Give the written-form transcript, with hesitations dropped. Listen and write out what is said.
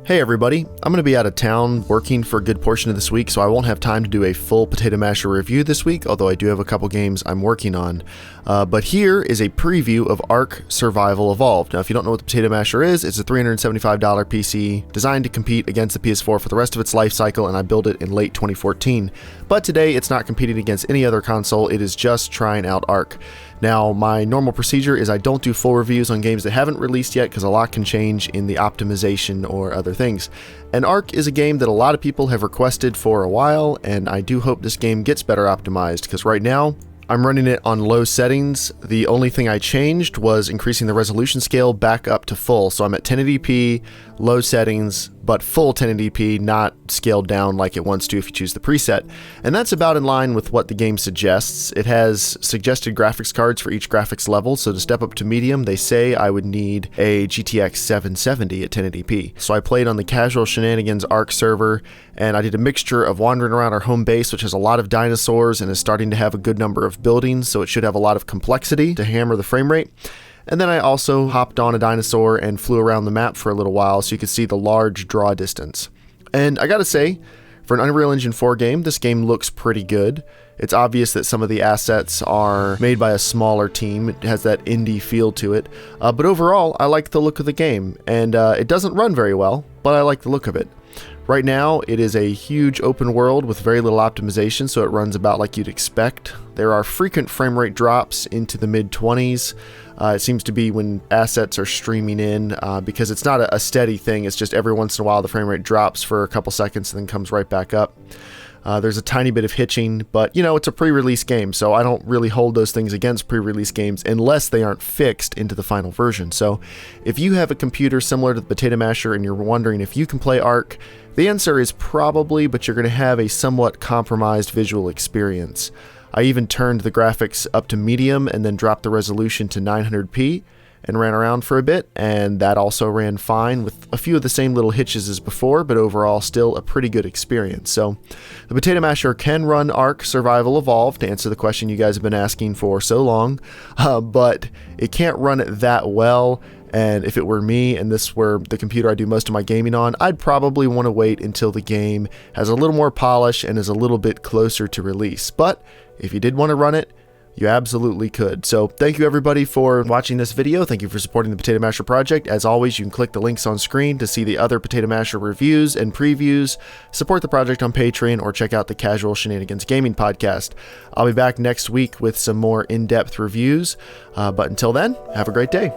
Hey everybody, I'm going to be out of town working for a good portion of this week, so I won't have time to do a full Potato Masher review this week, although I do have a couple games I'm working on. But here is a preview of ARK Survival Evolved. Now if you don't know what the Potato Masher is, it's a $375 PC designed to compete against the PS4 for the rest of its life cycle, and I built it in late 2014. But today it's not competing against any other console, it is just trying out ARK. Now, my normal procedure is I don't do full reviews on games that haven't released yet because a lot can change in the optimization or other things. And ARK is a game that a lot of people have requested for a while, and I do hope this game gets better optimized because right now, I'm running it on low settings. The only thing I changed was increasing the resolution scale back up to full. So I'm at 1080p, low settings, but full 1080p, not scaled down like it wants to if you choose the preset. And that's about in line with what the game suggests. It has suggested graphics cards for each graphics level. So to step up to medium, they say I would need a GTX 770 at 1080p. So I played on the Casual Shenanigans ARK server, and I did a mixture of wandering around our home base, which has a lot of dinosaurs and is starting to have a good number of buildings, so it should have a lot of complexity to hammer the frame rate. And then I also hopped on a dinosaur and flew around the map for a little while so you could see the large draw distance. And I gotta say, for an Unreal Engine 4 game, this game looks pretty good. It's obvious that some of the assets are made by a smaller team. It has that indie feel to it. But overall, I like the look of the game, and it doesn't run very well, but I like the look of it. Right now, it is a huge open world with very little optimization, so it runs about like you'd expect. There are frequent frame rate drops into the mid-20s. It seems to be when assets are streaming in because it's not a steady thing. It's just every once in a while the frame rate drops for a couple seconds and then comes right back up. There's a tiny bit of hitching, but you know, it's a pre-release game, so I don't really hold those things against pre-release games unless they aren't fixed into the final version. So if you have a computer similar to the Potato Masher and you're wondering if you can play ARK, the answer is probably, but you're going to have a somewhat compromised visual experience. I even turned the graphics up to medium and then dropped the resolution to 900p and ran around for a bit, and that also ran fine with a few of the same little hitches as before, but overall still a pretty good experience. So the Potato Masher can run ARK Survival Evolved to answer the question you guys have been asking for so long, but it can't run it that well. And if it were me and this were the computer I do most of my gaming on, I'd probably want to wait until the game has a little more polish and is a little bit closer to release. But if you did want to run it, you absolutely could. So thank you everybody for watching this video. Thank you for supporting the Potato Masher project. As always, you can click the links on screen to see the other Potato Masher reviews and previews, support the project on Patreon, or check out the Casual Shenanigans Gaming podcast. I'll be back next week with some more in-depth reviews. But until then, have a great day.